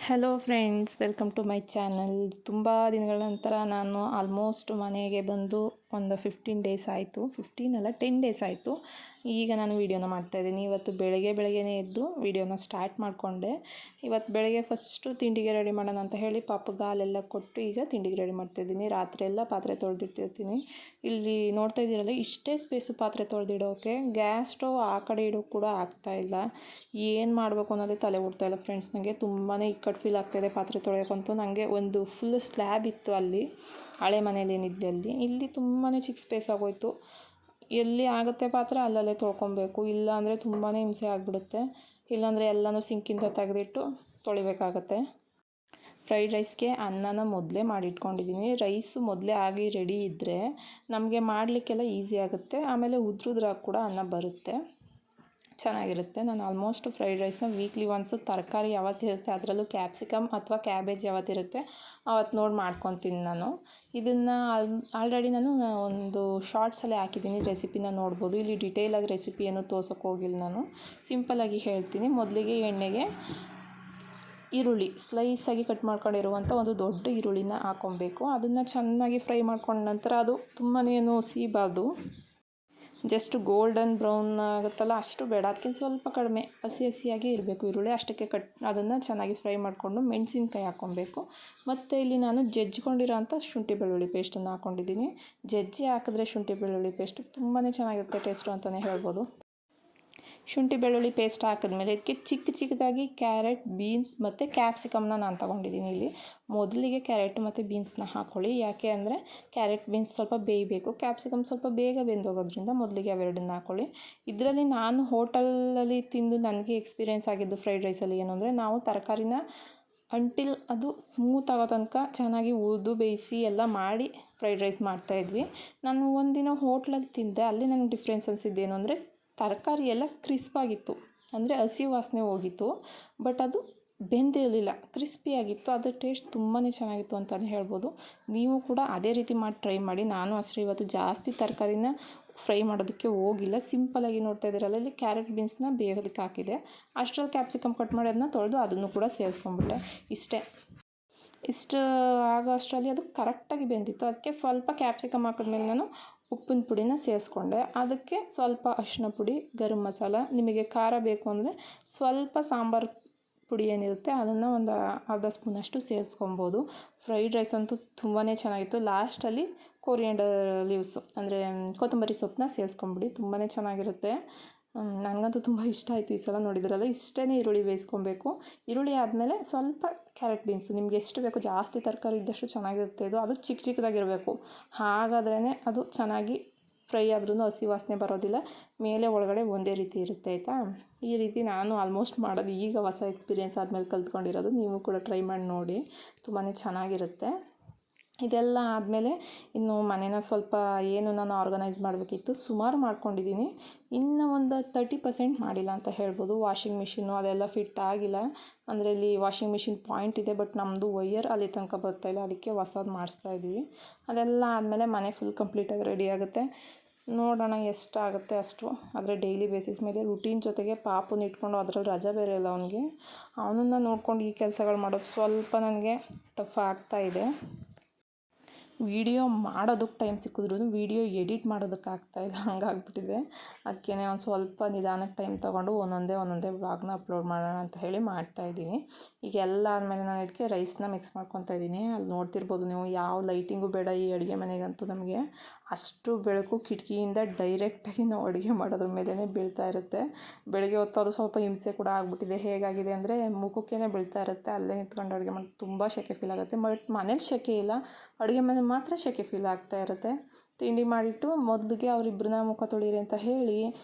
Hello friends, welcome to my channel. ತುಂಬ ದಿನಗಳ ನಂತರ ನಾನು ಆಲ್ಮೋಸ್ಟ್ ಮನೆಗೆ ಬಂದು ಒಂದು 15 ಡೇಸ್ ಆಯಿತು. 15 ಅಲ್ಲ, 10 ಡೇಸ್ ಆಯಿತು. ಈಗ ನಾನು ವೀಡಿಯೋನ ಮಾಡ್ತಾಯಿದ್ದೀನಿ. ಇವತ್ತು ಬೆಳಗ್ಗೆನೇ ಎದ್ದು ವೀಡಿಯೋನ ಸ್ಟಾರ್ಟ್ ಮಾಡಿಕೊಂಡೆ. ಇವತ್ತು ಬೆಳಗ್ಗೆ ಫಸ್ಟು ತಿಂಡಿಗೆ ರೆಡಿ ಮಾಡೋಣ ಅಂತ ಹೇಳಿ ಪಾಪಗೆ ಹಾಲೆಲ್ಲ ಕೊಟ್ಟು ಈಗ ತಿಂಡಿಗೆ ರೆಡಿ ಮಾಡ್ತಾಯಿದ್ದೀನಿ. ರಾತ್ರಿ ಎಲ್ಲ ಪಾತ್ರೆ ತೊಳೆದಿಟ್ಟಿರ್ತೀನಿ. ಇಲ್ಲಿ ನೋಡ್ತಾ ಇದ್ದೀರಲ್ಲ, ಇಷ್ಟೇ ಸ್ಪೇಸು ಪಾತ್ರೆ ತೊಳೆದಿಡೋಕ್ಕೆ. ಗ್ಯಾಸ್ ಸ್ಟವ್ ಆ ಕಡೆ ಇಡೋಕ್ಕೆ ಕೂಡ ಆಗ್ತಾಯಿಲ್ಲ. ಏನು ಮಾಡಬೇಕು ಅನ್ನೋದೇ ತಲೆ ಓಡ್ತಾಯಿಲ್ಲ ಫ್ರೆಂಡ್ಸ್. ನನಗೆ ತುಂಬಾ ಇಕ್ಕಟ್ಟು ಫೀಲ್ ಆಗ್ತಾಯಿದೆ ಪಾತ್ರೆ ತೊಳೆಯೋಕ್ಕಂತೂ. ನನಗೆ ಒಂದು ಫುಲ್ ಸ್ಲ್ಯಾಬ್ ಇತ್ತು ಅಲ್ಲಿ, ಹಳೆ ಮನೇಲಿ ಏನಿದ್ವಿ ಅಲ್ಲಿ. ಇಲ್ಲಿ ತುಂಬಾ ಚಿಕ್ಕ ಸ್ಪೇಸ್ ಆಗೋಯಿತು. ಎಲ್ಲಿ ಆಗುತ್ತೆ ಪಾತ್ರೆ ಅಲ್ಲಲ್ಲೇ ತೊಳ್ಕೊಬೇಕು, ಇಲ್ಲ ಅಂದರೆ ತುಂಬಾ ಹಿಂಸೆ ಆಗಿಬಿಡುತ್ತೆ. ಇಲ್ಲಾಂದರೆ ಎಲ್ಲನೂ ಸಿಂಕಿಂದ ತೆಗೆದಿಟ್ಟು ತೊಳಿಬೇಕಾಗತ್ತೆ. ಫ್ರೈಡ್ ರೈಸ್ಗೆ ಅನ್ನನ ಮೊದಲೇ ಮಾಡಿಟ್ಕೊಂಡಿದ್ದೀನಿ. ರೈಸು ಮೊದಲೇ ಆಗಿ ರೆಡಿ ಇದ್ದರೆ ನಮಗೆ ಮಾಡಲಿಕ್ಕೆಲ್ಲ ಈಸಿ ಆಗುತ್ತೆ. ಆಮೇಲೆ ಉದ್ರಾಗಿ ಕೂಡ ಅನ್ನ ಬರುತ್ತೆ, ಚೆನ್ನಾಗಿರುತ್ತೆ. ನಾನು ಆಲ್ಮೋಸ್ಟ್ ಫ್ರೈಡ್ ರೈಸ್ನ ವೀಕ್ಲಿ ಒನ್ಸು ತರಕಾರಿ ಯಾವತ್ತಿರುತ್ತೆ, ಅದರಲ್ಲೂ ಕ್ಯಾಪ್ಸಿಕಮ್ ಅಥವಾ ಕ್ಯಾಬೇಜ್ ಯಾವತ್ತಿರುತ್ತೆ ಅವತ್ತು ನೋಡಿ ಮಾಡ್ಕೊತೀನಿ ನಾನು. ಇದನ್ನು ಆಲ್ರೆಡಿ ನಾನು ಒಂದು ಶಾರ್ಟ್ಸಲ್ಲೇ ಹಾಕಿದ್ದೀನಿ, ರೆಸಿಪಿನ ನೋಡ್ಬೋದು. ಇಲ್ಲಿ ಡಿಟೇಲಾಗಿ ರೆಸಿಪಿ ಏನು ತೋರ್ಸೋಕ್ಕೆ ಹೋಗಿಲ್ಲ ನಾನು, ಸಿಂಪಲ್ಲಾಗಿ ಹೇಳ್ತೀನಿ. ಮೊದಲಿಗೆ ಎಣ್ಣೆಗೆ ಈರುಳ್ಳಿ ಸ್ಲೈಸಾಗಿ ಕಟ್ ಮಾಡ್ಕೊಂಡಿರುವಂಥ ಒಂದು ದೊಡ್ಡ ಈರುಳ್ಳಿನ ಹಾಕ್ಕೊಬೇಕು. ಅದನ್ನು ಚೆನ್ನಾಗಿ ಫ್ರೈ ಮಾಡ್ಕೊಂಡ ನಂತರ ಅದು ತುಂಬಾ ಏನು ಸೀಬಾರ್ದು, ಜಸ್ಟ್ ಗೋಲ್ಡನ್ ಬ್ರೌನ್ ಆಗುತ್ತಲ್ಲ ಅಷ್ಟು ಬೇಡ, ಅದಕ್ಕಿಂತ ಸ್ವಲ್ಪ ಕಡಿಮೆ ಹಸಿಯಾಗಿ ಇರಬೇಕು ಈರುಳ್ಳಿ. ಅಷ್ಟಕ್ಕೆ ಅದನ್ನು ಚೆನ್ನಾಗಿ ಫ್ರೈ ಮಾಡಿಕೊಂಡು ಮೆಣಸಿನ್ಕಾಯಿ ಹಾಕ್ಕೊಬೇಕು. ಮತ್ತು ಇಲ್ಲಿ ನಾನು ಜಜ್ಜಿಕೊಂಡಿರೋ ಅಂಥ ಶುಂಠಿ ಬೆಳ್ಳುಳ್ಳಿ ಪೇಸ್ಟನ್ನು ಹಾಕ್ಕೊಂಡಿದ್ದೀನಿ. ಜಜ್ಜಿ ಹಾಕಿದ್ರೆ ಶುಂಠಿ ಬೆಳ್ಳುಳ್ಳಿ ಪೇಸ್ಟು ತುಂಬಾ ಚೆನ್ನಾಗಿರುತ್ತೆ ಟೇಸ್ಟು ಅಂತಲೇ ಹೇಳ್ಬೋದು. ಶುಂಠಿ ಬೆಳ್ಳುಳ್ಳಿ ಪೇಸ್ಟ್ ಹಾಕಿದ್ಮೇಲೆ ಇದಕ್ಕೆ ಚಿಕ್ಕದಾಗಿ ಕ್ಯಾರೆಟ್, ಬೀನ್ಸ್ ಮತ್ತು ಕ್ಯಾಪ್ಸಿಕಮ್ನ ನಾನು ತೊಗೊಂಡಿದ್ದೀನಿ. ಇಲ್ಲಿ ಮೊದಲಿಗೆ ಕ್ಯಾರೆಟ್ ಮತ್ತು ಬೀನ್ಸ್ನ ಹಾಕ್ಕೊಳ್ಳಿ. ಯಾಕೆ ಅಂದರೆ ಕ್ಯಾರೆಟ್, ಬೀನ್ಸ್ ಸ್ವಲ್ಪ ಬೇಯಬೇಕು, ಕ್ಯಾಪ್ಸಿಕಮ್ ಸ್ವಲ್ಪ ಬೇಗ ಬೆಂದೋಗೋದ್ರಿಂದ ಮೊದಲಿಗೆ ಅವೆರಡನ್ನ ಹಾಕ್ಕೊಳ್ಳಿ. ಇದರಲ್ಲಿ ನಾನು ಹೋಟೆಲಲ್ಲಿ ತಿಂದು ನನಗೆ ಎಕ್ಸ್ಪೀರಿಯೆನ್ಸ್ ಆಗಿದ್ದು ಫ್ರೈಡ್ ರೈಸಲ್ಲಿ ಏನು ಅಂದರೆ, ನಾವು ತರಕಾರಿನ ಅಂಟಿಲ್ ಅದು ಸ್ಮೂತ್ ಆಗೋ ತನಕ ಚೆನ್ನಾಗಿ ಉರಿದು ಬೇಯಿಸಿ ಎಲ್ಲ ಮಾಡಿ ಫ್ರೈಡ್ ರೈಸ್ ಮಾಡ್ತಾಯಿದ್ವಿ. ನಾನು ಒಂದಿನ ಹೋಟ್ಲಲ್ಲಿ ತಿಂದೆ, ಅಲ್ಲಿ ನನಗೆ ಡಿಫ್ರೆನ್ಸ್ ಅನಿಸಿದ್ದೇನು ಅಂದರೆ, ತರಕಾರಿ ಎಲ್ಲ ಕ್ರಿಸ್ಪಾಗಿತ್ತು, ಅಂದರೆ ಹಸಿ ವಾಸನೆ ಹೋಗಿತ್ತು, ಬಟ್ ಅದು ಬೆಂದಿರಲಿಲ್ಲ, ಕ್ರಿಸ್ಪಿಯಾಗಿತ್ತು. ಅದು ಟೇಸ್ಟ್ ತುಂಬಾ ಚೆನ್ನಾಗಿತ್ತು ಅಂತಲೇ ಹೇಳ್ಬೋದು. ನೀವು ಕೂಡ ಅದೇ ರೀತಿ ಮಾಡಿ ಟ್ರೈ ಮಾಡಿ. ನಾನು ಅಷ್ಟೇ ಇವತ್ತು ಜಾಸ್ತಿ ತರಕಾರಿನ ಫ್ರೈ ಮಾಡೋದಕ್ಕೆ ಹೋಗಿಲ್ಲ, ಸಿಂಪಲಾಗಿ ನೋಡ್ತಾ ಇದ್ದೀರಲ್ಲ, ಇಲ್ಲಿ ಕ್ಯಾರೆಟ್, ಬೀನ್ಸ್ನ ಬೇಯೋದಕ್ಕೆ ಹಾಕಿದೆ. ಅಷ್ಟರಲ್ಲಿ ಕ್ಯಾಪ್ಸಿಕಮ್ ಕಟ್ ಮಾಡಿ ಅದನ್ನ ತೊಳೆದು ಅದನ್ನು ಕೂಡ ಸೇರಿಸ್ಕೊಂಡ್ಬಿಟ್ಟೆ. ಇಷ್ಟು ಆಗೋ ಅಷ್ಟರಲ್ಲಿ ಅದು ಕರೆಕ್ಟಾಗಿ ಬೆಂದಿತ್ತು. ಅದಕ್ಕೆ ಸ್ವಲ್ಪ ಕ್ಯಾಪ್ಸಿಕಮ್ ಹಾಕಿದ್ಮೇಲೆ ನಾನು ಉಪ್ಪಿನ ಪುಡಿನ ಸೇರಿಸ್ಕೊಂಡೆ. ಅದಕ್ಕೆ ಸ್ವಲ್ಪ ಅರಿಶಿನ ಪುಡಿ, ಗರಂ ಮಸಾಲ, ನಿಮಗೆ ಖಾರ ಬೇಕು ಅಂದರೆ ಸ್ವಲ್ಪ ಸಾಂಬಾರು ಪುಡಿ ಏನಿರುತ್ತೆ ಅದನ್ನು ಒಂದು ಅರ್ಧ ಸ್ಪೂನಷ್ಟು ಸೇರಿಸ್ಕೊಬೋದು. ಫ್ರೈಡ್ ರೈಸ್ ಅಂತೂ ತುಂಬಾ ಚೆನ್ನಾಗಿತ್ತು. ಲಾಸ್ಟಲ್ಲಿ ಕೊರಿಯಂಡರ್ ಲೀವ್ಸು ಅಂದರೆ ಕೊತ್ತಂಬರಿ ಸೊಪ್ಪನ್ನ ಸೇರಿಸ್ಕೊಂಬಿಡಿ, ತುಂಬಾ ಚೆನ್ನಾಗಿರುತ್ತೆ. ನನಗಂತೂ ತುಂಬ ಇಷ್ಟ ಆಯಿತು ಈ ಸಲ. ನೋಡಿದ್ರಲ್ಲ, ಇಷ್ಟೇ ಈರುಳ್ಳಿ ಬೇಯಿಸ್ಕೊಬೇಕು. ಈರುಳ್ಳಿ ಆದಮೇಲೆ ಸ್ವಲ್ಪ ಕ್ಯಾರೆಟ್, ಬೀನ್ಸು ನಿಮ್ಗೆ ಎಷ್ಟು ಬೇಕು, ಜಾಸ್ತಿ ತರಕಾರಿ ಇದ್ದಷ್ಟು ಚೆನ್ನಾಗಿರುತ್ತೆ ಇದು. ಅದು ಚಿಕ್ಕದಾಗಿರಬೇಕು, ಹಾಗಾದ್ರೇ ಅದು ಚೆನ್ನಾಗಿ ಫ್ರೈ ಆದ್ರೂ ಹಸಿ ವಾಸನೆ ಬರೋದಿಲ್ಲ, ಮೇಲೆ ಒಳಗಡೆ ಒಂದೇ ರೀತಿ ಇರುತ್ತೆ, ಆಯಿತಾ. ಈ ರೀತಿ ನಾನು ಆಲ್ಮೋಸ್ಟ್ ಮಾಡೋದು ಈಗ ಹೊಸ ಎಕ್ಸ್ಪೀರಿಯೆನ್ಸ್ ಆದಮೇಲೆ ಕಲ್ತ್ಕೊಂಡಿರೋದು. ನೀವು ಕೂಡ ಟ್ರೈ ಮಾಡಿ ನೋಡಿ, ತುಂಬಾ ಚೆನ್ನಾಗಿರುತ್ತೆ. ಇದೆಲ್ಲ ಆದಮೇಲೆ ಇನ್ನು ಮನೇನ ಸ್ವಲ್ಪ ಏನು ನಾನು ಆರ್ಗನೈಸ್ ಮಾಡಬೇಕಿತ್ತು, ಸುಮಾರು ಮಾಡ್ಕೊಂಡಿದ್ದೀನಿ. ಇನ್ನು ಒಂದು 30% ಮಾಡಿಲ್ಲ ಅಂತ ಹೇಳ್ಬೋದು. ವಾಷಿಂಗ್ ಮಿಷಿನ್ನು ಅದೆಲ್ಲ ಫಿಟ್ ಆಗಿಲ್ಲ, ಅಂದರೆ ಇಲ್ಲಿ ವಾಷಿಂಗ್ ಮಿಷಿನ್ ಪಾಯಿಂಟ್ ಇದೆ, ಬಟ್ ನಮ್ಮದು ವೈಯರ್ ಅಲ್ಲಿ ತನಕ ಬರ್ತಾಯಿಲ್ಲ, ಅದಕ್ಕೆ ಹೊಸದು ಮಾಡಿಸ್ತಾಯಿದ್ವಿ. ಅದೆಲ್ಲ ಆದಮೇಲೆ ಮನೆ ಫುಲ್ ಕಂಪ್ಲೀಟಾಗಿ ರೆಡಿ ಆಗುತ್ತೆ. ನೋಡೋಣ ಎಷ್ಟಾಗುತ್ತೆ ಅಷ್ಟು. ಆದರೆ ಡೈಲಿ ಬೇಸಿಸ್ ಮೇಲೆ ರುಟೀನ್ ಜೊತೆಗೆ ಪಾಪುನ ಇಟ್ಕೊಂಡು, ಅದರಲ್ಲಿ ರಜೆ ಬೇರೆ ಇಲ್ಲ ಅವನಿಗೆ, ಅವನನ್ನು ನೋಡ್ಕೊಂಡು ಈ ಕೆಲಸಗಳು ಮಾಡೋದು ಸ್ವಲ್ಪ ನನಗೆ ಟಫ್ ಆಗ್ತಾಯಿದೆ. ವೀಡಿಯೋ ಮಾಡೋದಕ್ಕೆ ಟೈಮ್ ಸಿಕ್ಕಿದ್ರೂ ವೀಡಿಯೋ ಎಡಿಟ್ ಮಾಡೋದಕ್ಕೆ ಆಗ್ತಾಯಿಲ್ಲ, ಹಂಗಾಗ್ಬಿಟ್ಟಿದೆ. ಅದಕ್ಕೆ ಒಂದು ಸ್ವಲ್ಪ ನಿಧಾನಕ್ಕೆ ಟೈಮ್ ತೊಗೊಂಡು ಒಂದೊಂದೇ ವ್ಲಾಗ್ನ ಅಪ್ಲೋಡ್ ಮಾಡೋಣ ಅಂತ ಹೇಳಿ ಮಾಡ್ತಾಯಿದ್ದೀನಿ. ಈಗ ಎಲ್ಲ ಆದಮೇಲೆ ನಾನು ಇದಕ್ಕೆ ರೈಸ್ನ ಮಿಕ್ಸ್ ಮಾಡ್ಕೊತಾ ಇದ್ದೀನಿ. ಅಲ್ಲಿ ನೋಡ್ತಿರ್ಬೋದು ನೀವು, ಯಾವ ಲೈಟಿಂಗು ಬೇಡ ಈ ಅಡುಗೆ ಮನೆಗಂತೂ. ನಮಗೆ ಅಷ್ಟು ಬೆಳಕು ಕಿಟಕಿಯಿಂದ ಡೈರೆಕ್ಟಾಗಿ ನಾವು ಅಡುಗೆ ಮಾಡೋದ್ರ ಮೇಲೇ ಬೀಳ್ತಾ ಇರುತ್ತೆ. ಬೆಳಗ್ಗೆ ಹೊತ್ತು ಅದು ಸ್ವಲ್ಪ ಹಿಂಸೆ ಕೂಡ ಆಗಿಬಿಟ್ಟಿದೆ. ಹೇಗಾಗಿದೆ ಅಂದರೆ, ಮುಖಕ್ಕೇ ಬೀಳ್ತಾ ಇರುತ್ತೆ, ಅಲ್ಲೇ ನಿಂತ್ಕೊಂಡು ಅಡುಗೆ ಮಾಡಿ ತುಂಬ ಸೆಕೆ ಫೀಲ್ ಆಗುತ್ತೆ. ಬಟ್ ಮನೇಲಿ ಸೆಕೆ ಇಲ್ಲ, ಅಡುಗೆ ಮನೆ ಮಾತ್ರ ಸೆಕೆ ಫೀಲ್ ಆಗ್ತಾ ಇರುತ್ತೆ. ತಿಂಡಿ ಮಾಡಿಟ್ಟು ಮೊದಲಿಗೆ ಅವರಿಬ್ಬರನ್ನ ಮುಖ ತೊಳೀರಿ ಅಂತ ಹೇಳಿ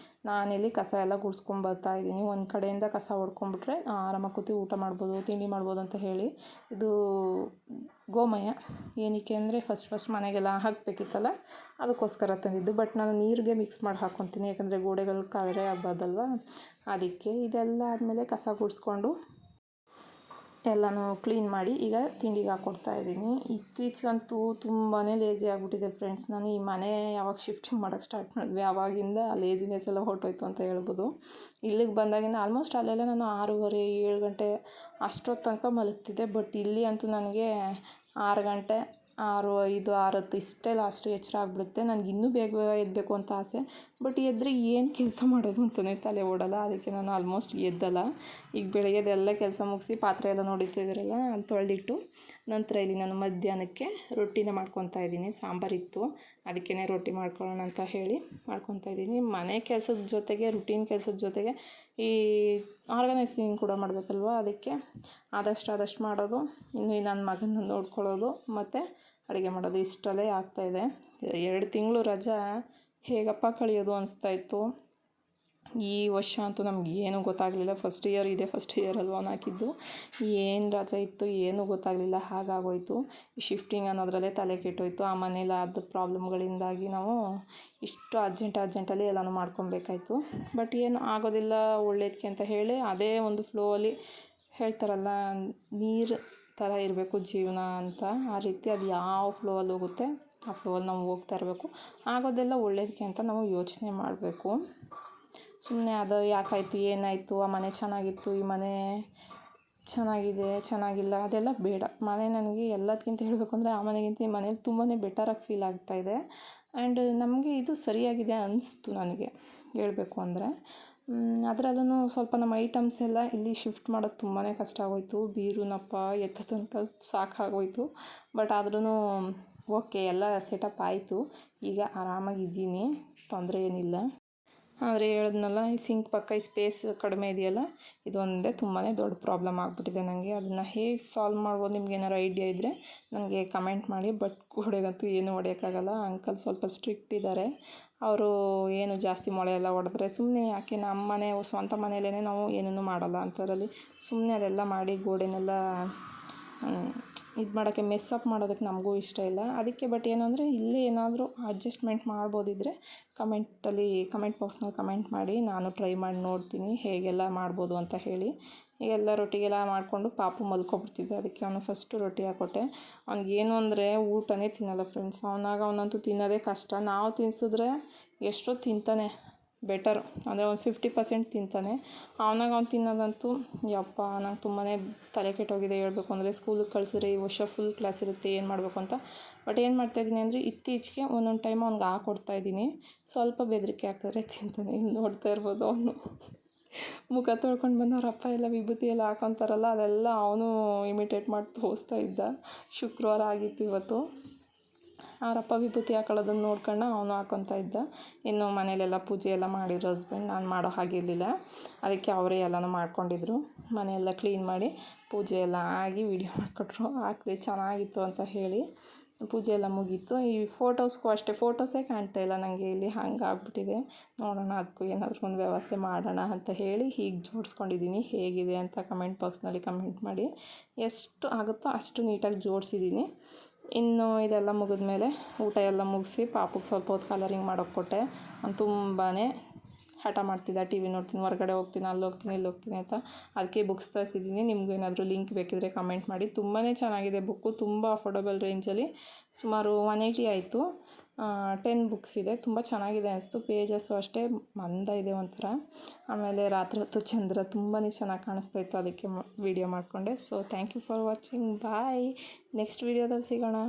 ನಾನಿಲ್ಲಿ ಕಸ ಎಲ್ಲ ಗುಡಿಸ್ಕೊಂಬರ್ತಾ ಇದ್ದೀನಿ. ಒಂದು ಕಡೆಯಿಂದ ಕಸ ಹೊಡ್ಕೊಂಬಿಟ್ರೆ ಆರಾಮಾಗಿ ಕೂತು ಊಟ ಮಾಡ್ಬೋದು, ತಿಂಡಿ ಮಾಡ್ಬೋದು ಅಂತ ಹೇಳಿ. ಇದು ಗೋಮಯ ಏನಕ್ಕೆ ಅಂದರೆ ಫಸ್ಟ್ ಮನೆಗೆಲ್ಲ ಹಾಕಬೇಕಿತ್ತಲ್ಲ, ಅದಕ್ಕೋಸ್ಕರ ತಂದಿದ್ದು. ಬಟ್ ನಾನು ನೀರಿಗೆ ಮಿಕ್ಸ್ ಮಾಡಿ ಹಾಕ್ಕೊತೀನಿ, ಯಾಕಂದರೆ ಗೋಡೆಗಳು ಕಲರೇ ಆಗಬಾರ್ದಲ್ವ, ಅದಕ್ಕೆ. ಇದೆಲ್ಲ ಆದಮೇಲೆ ಕಸ ಗುಡಿಸ್ಕೊಂಡು ಎಲ್ಲನೂ ಕ್ಲೀನ್ ಮಾಡಿ ಈಗ ತಿಂಡಿಗೆ ಹಾಕ್ಕೊಡ್ತಾಯಿದ್ದೀನಿ. ಇತ್ತೀಚೆಗಂತೂ ತುಂಬಾ ಲೇಸಿ ಆಗಿಬಿಟ್ಟಿದೆ ಫ್ರೆಂಡ್ಸ್. ನಾನು ಈ ಮನೆ ಯಾವಾಗ ಶಿಫ್ಟಿಂಗ್ ಮಾಡೋಕ್ಕೆ ಸ್ಟಾರ್ಟ್ ಮಾಡಿದ್ವಿ ಆವಾಗಿಂದ ಲೇಸಿನೆಸ್ ಎಲ್ಲ ಹೊರಟೋಯ್ತು ಅಂತ ಹೇಳ್ಬೋದು. ಇಲ್ಲಿಗೆ ಬಂದಾಗಿಂದ ಆಲ್ಮೋಸ್ಟ್ ಅಲ್ಲೆಲ್ಲ ನಾನು 6:30 7 ಗಂಟೆ ಅಷ್ಟೊತ್ತು ತನಕ ಮಲಗ್ತಿದ್ದೆ. ಬಟ್ ಇಲ್ಲಿ ಅಂತೂ ನನಗೆ 6 ಗಂಟೆ 6:05 6:10 ಇಷ್ಟೇ ಲಾಸ್ಟು ಎಚ್ಚರ ಆಗಿಬಿಡುತ್ತೆ. ನನಗೆ ಇನ್ನೂ ಬೇಗ ಬೇಗ ಎದ್ದಬೇಕು ಅಂತ ಆಸೆ. ಬಟ್ ಎದ್ದರೆ ಏನು ಕೆಲಸ ಮಾಡೋದು ಅಂತಲೇ ತಲೆ ಓಡಲ್ಲ. ಅದಕ್ಕೆ ನಾನು ಆಲ್ಮೋಸ್ಟ್ ಎದ್ದಲ್ಲ. ಈಗ ಬೆಳಗ್ಗೆದೆಲ್ಲ ಕೆಲಸ ಮುಗಿಸಿ ಪಾತ್ರೆ ಎಲ್ಲ ನೋಡಿತಿದ್ದೀರಲ್ಲ ಅಲ್ಲಿ ತೊಳೆದಿಟ್ಟು ನಂತರ ಇಲ್ಲಿ ನಾನು ಮಧ್ಯಾಹ್ನಕ್ಕೆ ರೊಟ್ಟಿನ ಮಾಡ್ಕೊತಾ ಇದ್ದೀನಿ. ಸಾಂಬಾರಿತ್ತು, ಅದಕ್ಕೇ ರೊಟ್ಟಿ ಮಾಡ್ಕೊಳ್ಳೋಣ ಅಂತ ಹೇಳಿ ಮಾಡ್ಕೊತಾ ಇದ್ದೀನಿ. ಮನೆ ಕೆಲಸದ ಜೊತೆಗೆ ರುಟೀನ್ ಕೆಲಸದ ಜೊತೆಗೆ ಈ ಆರ್ಗನೈಸಿಂಗ್ ಕೂಡ ಮಾಡಬೇಕಲ್ವ, ಅದಕ್ಕೆ ಆದಷ್ಟು ಮಾಡೋದು, ಇನ್ನು ನನ್ನ ಮಗನ ನೋಡ್ಕೊಳ್ಳೋದು ಮತ್ತು ಅಡುಗೆ ಮಾಡೋದು ಇಷ್ಟಲ್ಲೇ ಆಗ್ತಾಯಿದೆ. 2 ತಿಂಗಳು ರಜಾ ಹೇಗಪ್ಪ ಕಳೆಯೋದು ಅನಿಸ್ತಾಯಿತ್ತು. ಈ ವರ್ಷ ಅಂತೂ ನಮ್ಗೆ ಏನೂ ಗೊತ್ತಾಗಲಿಲ್ಲ. ಫಸ್ಟ್ ಇಯರ್ ಅಲ್ವ ಹಾಕಿದ್ದು, ಏನು ರಜೆ ಇತ್ತು ಏನೂ ಗೊತ್ತಾಗಲಿಲ್ಲ. ಹಾಗಾಗೋಯ್ತು. ಈ ಶಿಫ್ಟಿಂಗ್ ಅನ್ನೋದ್ರಲ್ಲೇ ತಲೆ ಕೆಟ್ಟೋಯ್ತು. ಆ ಮನೇಲಿ ಆದ ಪ್ರಾಬ್ಲಮ್ಗಳಿಂದಾಗಿ ನಾವು ಇಷ್ಟು ಅರ್ಜೆಂಟಲ್ಲಿ ಎಲ್ಲನೂ ಮಾಡ್ಕೊಬೇಕಾಯ್ತು. ಬಟ್ ಏನು ಆಗೋದಿಲ್ಲ ಒಳ್ಳೇದಕ್ಕೆ ಅಂತ ಹೇಳಿ ಅದೇ ಒಂದು ಫ್ಲೋವಲ್ಲಿ ಹೇಳ್ತಾರಲ್ಲ, ನೀರು ಥರ ಇರಬೇಕು ಜೀವನ ಅಂತ, ಆ ರೀತಿ ಅದು ಯಾವ ಫ್ಲೋವಲ್ಲಿ ಹೋಗುತ್ತೆ ಆ ಫ್ಲೋವಲ್ಲಿ ನಾವು ಹೋಗ್ತಾ ಇರಬೇಕು. ಆಗೋದೆಲ್ಲ ಒಳ್ಳೇದಕ್ಕೆ ಅಂತ ನಾವು ಯೋಚನೆ ಮಾಡಬೇಕು. ಸುಮ್ಮನೆ ಅದು ಯಾಕಾಯಿತು ಏನಾಯಿತು, ಆ ಮನೆ ಚೆನ್ನಾಗಿತ್ತು ಈ ಮನೆ ಚೆನ್ನಾಗಿದೆ ಚೆನ್ನಾಗಿಲ್ಲ ಅದೆಲ್ಲ ಬೇಡ. ಮನೆ ನನಗೆ ಎಲ್ಲದಕ್ಕಿಂತ ಹೇಳಬೇಕು ಅಂದರೆ ಆ ಮನೆಗಿಂತ ಈ ಮನೇಲಿ ತುಂಬಾ ಬೆಟರಾಗಿ ಫೀಲ್ ಆಗ್ತಾಯಿದೆ. ಆ್ಯಂಡ್ ನಮಗೆ ಇದು ಸರಿಯಾಗಿದೆ ಅನಿಸ್ತು ನನಗೆ ಹೇಳಬೇಕು ಅಂದರೆ. ಅದರಲ್ಲೂ ಸ್ವಲ್ಪ ನಮ್ಮ ಐಟಮ್ಸ್ ಎಲ್ಲ ಇಲ್ಲಿ ಶಿಫ್ಟ್ ಮಾಡೋದು ತುಂಬಾ ಕಷ್ಟ ಆಗೋಯಿತು. ಬೀರುನಪ್ಪ ಎತ್ತ ತನಕ ಸಾಕಾಗೋಯಿತು. ಬಟ್ ಆದ್ರೂ ಓಕೆ, ಎಲ್ಲ ಸೆಟಪ್ ಆಯಿತು. ಈಗ ಆರಾಮಾಗಿದ್ದೀನಿ, ತೊಂದರೆ ಏನಿಲ್ಲ. ಆದರೆ ಹೇಳಿದ್ನಲ್ಲ, ಈ ಸಿಂಕ್ ಪಕ್ಕ ಈ ಸ್ಪೇಸ್ ಕಡಿಮೆ ಇದೆಯಲ್ಲ, ಇದೊಂದೇ ತುಂಬಾ ದೊಡ್ಡ ಪ್ರಾಬ್ಲಮ್ ಆಗಿಬಿಟ್ಟಿದೆ ನನಗೆ. ಅದನ್ನು ಹೇಗೆ ಸಾಲ್ವ್ ಮಾಡ್ಬೋದು, ನಿಮ್ಗೆ ಏನಾರು ಐಡಿಯಾ ಇದ್ದರೆ ನನಗೆ ಕಮೆಂಟ್ ಮಾಡಿ. ಬಟ್ ಗೋಡೆಗಂತೂ ಏನೂ ಹೊಡೆಯೋಕ್ಕಾಗಲ್ಲ. ಅಂಕಲ್ ಸ್ವಲ್ಪ ಸ್ಟ್ರಿಕ್ಟ್ ಇದ್ದಾರೆ. ಅವರು ಏನು ಜಾಸ್ತಿ ಮೊಳೆ ಎಲ್ಲ ಹೊಡೆದ್ರೆ ಸುಮ್ಮನೆ ಯಾಕೆ, ನಮ್ಮ ಮನೆ ಸ್ವಂತ ಮನೆಯಲ್ಲೇ ನಾವು ಏನೂ ಮಾಡಲ್ಲ ಅಂಥದ್ರಲ್ಲಿ ಸುಮ್ಮನೆ ಅದೆಲ್ಲ ಮಾಡಿ ಗೋಡೆನೆಲ್ಲ ಇದು ಮಾಡೋಕ್ಕೆ ಮೆಸ್ಸಪ್ ಮಾಡೋದಕ್ಕೆ ನಮಗೂ ಇಷ್ಟ ಇಲ್ಲ. ಅದಕ್ಕೆ ಬಟ್ ಏನಂದರೆ ಇಲ್ಲೇ ಏನಾದರೂ ಅಡ್ಜಸ್ಟ್ಮೆಂಟ್ ಮಾಡ್ಬೋದಿದ್ರೆ ಕಮೆಂಟ್ ಬಾಕ್ಸ್ನಲ್ಲಿ ಕಮೆಂಟ್ ಮಾಡಿ, ನಾನು ಟ್ರೈ ಮಾಡಿ ನೋಡ್ತೀನಿ ಹೇಗೆಲ್ಲ ಮಾಡ್ಬೋದು ಅಂತ ಹೇಳಿ. ಈಗೆಲ್ಲ ರೊಟ್ಟಿಗೆಲ್ಲ ಮಾಡಿಕೊಂಡು ಪಾಪು ಮಲ್ಕೊಬಿಡ್ತಿದ್ದೆ, ಅದಕ್ಕೆ ಅವನು ಫಸ್ಟು ರೊಟ್ಟಿ ಹಾಕ್ಕೊಟ್ಟೆ. ಅವ್ನಿಗೇನು ಅಂದರೆ ಊಟನೇ ತಿನ್ನಲ್ಲ ಫ್ರೆಂಡ್ಸ್. ಅವನಂತೂ ತಿನ್ನೋದೇ ಕಷ್ಟ. ನಾವು ತಿನ್ನಿಸಿದ್ರೆ ಎಷ್ಟೋ ತಿಂತಾನೆ, ಬೆಟರ್ ಅಂದರೆ ಒಂದು 50% ತಿಂತಾನೆ. ಅವ್ನು ತಿನ್ನೋದಂತೂ ಯಪ್ಪ ನಂಗೆ ತುಂಬಾ ತಲೆ ಕೆಟ್ಟೋಗಿದೆ ಹೇಳ್ಬೇಕು ಅಂದರೆ. ಸ್ಕೂಲಿಗೆ ಕಳಿಸಿದ್ರೆ ಈ ವರ್ಷ ಫುಲ್ ಕ್ಲಾಸ್ ಇರುತ್ತೆ ಏನು ಮಾಡಬೇಕು ಅಂತ. ಬಟ್ ಏನು ಮಾಡ್ತಾಯಿದ್ದೀನಿ ಅಂದರೆ ಇತ್ತೀಚೆಗೆ ಒಂದೊಂದು ಟೈಮ್ ಅವ್ನಿಗೆ ಹಾಕ್ಕೊಡ್ತಾಯಿದ್ದೀನಿ. ಸ್ವಲ್ಪ ಬೆದರಿಕೆ ಹಾಕಿದ್ರೆ ತಿಂತಾನೆ. ಇಲ್ಲಿ ನೋಡ್ತಾ ಇರ್ಬೋದು, ಅವನು ಮುಖ ತೊಳ್ಕೊಂಡು ಬಂದು ಅವ್ರ ಅಪ್ಪ ಎಲ್ಲ ವಿಭೂತಿ ಎಲ್ಲ ಹಾಕೊತಾರಲ್ಲ, ಅದೆಲ್ಲ ಅವನು ಇಮಿಟೇಟ್ ಮಾಡಿ ತೋರಿಸ್ತಾ ಇದ್ದ. ಶುಕ್ರವಾರ ಆಗಿತ್ತು ಇವತ್ತು. ಅವರಪ್ಪ ವಿಭೂತಿ ಹಾಕೊಳ್ಳೋದನ್ನು ನೋಡ್ಕೊಂಡು ಅವನು ಹಾಕ್ಕೊತಾ ಇದ್ದ. ಇನ್ನು ಮನೇಲೆಲ್ಲ ಪೂಜೆ ಎಲ್ಲ ಮಾಡಿದ್ರು ಹಸ್ಬೆಂಡ್, ನಾನು ಮಾಡೋ ಹಾಗಿರಲಿಲ್ಲ. ಅದಕ್ಕೆ ಅವರೇ ಎಲ್ಲನೂ ಮಾಡ್ಕೊಂಡಿದ್ರು. ಮನೆಯೆಲ್ಲ ಕ್ಲೀನ್ ಮಾಡಿ ಪೂಜೆ ಎಲ್ಲ ಆಗಿ ವೀಡಿಯೋ ಮಾಡಿಕೊಟ್ರು. ಹಾಕಿದೆ ಚೆನ್ನಾಗಿತ್ತು ಅಂತ ಹೇಳಿ. ಪೂಜೆ ಎಲ್ಲ ಮುಗೀತು. ಈ ಫೋಟೋಸ್ಗೂ ಅಷ್ಟೇ, ಫೋಟೋಸೇ ಕಾಣ್ತಾ ಇಲ್ಲ ನನಗೆ ಇಲ್ಲಿ, ಹಂಗಾಗ್ಬಿಟ್ಟಿದೆ. ನೋಡೋಣ ಅದಕ್ಕೂ ಏನಾದರೂ ಒಂದು ವ್ಯವಸ್ಥೆ ಮಾಡೋಣ ಅಂತ ಹೇಳಿ ಹೀಗೆ ಜೋಡಿಸ್ಕೊಂಡಿದ್ದೀನಿ. ಹೇಗಿದೆ ಅಂತ ಕಮೆಂಟ್ ಬಾಕ್ಸ್ನಲ್ಲಿ ಕಮೆಂಟ್ ಮಾಡಿ. ಎಷ್ಟು ಆಗುತ್ತೋ ಅಷ್ಟು ನೀಟಾಗಿ ಜೋಡಿಸಿದ್ದೀನಿ. ಇನ್ನು ಇದೆಲ್ಲ ಮುಗಿದ್ಮೇಲೆ ಊಟ ಎಲ್ಲ ಮುಗಿಸಿ ಪಾಪುಗೆ ಸ್ವಲ್ಪ ಹೊತ್ತು ಕಲರಿಂಗ್ ಮಾಡೋಕ್ಕೆ ಕೊಟ್ಟೆ. ಅವ್ನು ತುಂಬಾ ಹಠ ಮಾಡ್ತಿದ್ದ, ಟಿ ವಿ ನೋಡ್ತೀನಿ, ಹೊರಗಡೆ ಹೋಗ್ತೀನಿ, ಅಲ್ಲಿ ಹೋಗ್ತೀನಿ ಇಲ್ಲಿ ಹೋಗ್ತೀನಿ ಅಂತ. ಅದಕ್ಕೆ ಬುಕ್ಸ್ ತರಿಸಿದ್ದೀನಿ. ನಿಮಗೂ ಏನಾದರೂ ಲಿಂಕ್ ಬೇಕಿದ್ರೆ ಕಮೆಂಟ್ ಮಾಡಿ. ತುಂಬಾ ಚೆನ್ನಾಗಿದೆ ಬುಕ್ಕು, ತುಂಬ ಅಫೋರ್ಡಬಲ್ ರೇಂಜಲ್ಲಿ. ಸುಮಾರು 180 ಆಯಿತು. 10 ಬುಕ್ಸ್ ಇದೆ. ತುಂಬ ಚೆನ್ನಾಗಿದೆ ಅನಿಸ್ತು. ಪೇಜಸ್ಸು ಅಷ್ಟೇ ಮಂದ ಇದೆ ಒಂಥರ. ಆಮೇಲೆ ರಾತ್ರಿ ಹೊತ್ತು ಚಂದ್ರ ತುಂಬಾ ಚೆನ್ನಾಗಿ ಕಾಣಿಸ್ತಾಯಿತ್ತು, ಅದಕ್ಕೆ ವೀಡಿಯೋ ಮಾಡಿಕೊಂಡೆ. So thank you for watching. Bye. Next ವೀಡಿಯೋದಲ್ಲಿ ಸಿಗೋಣ.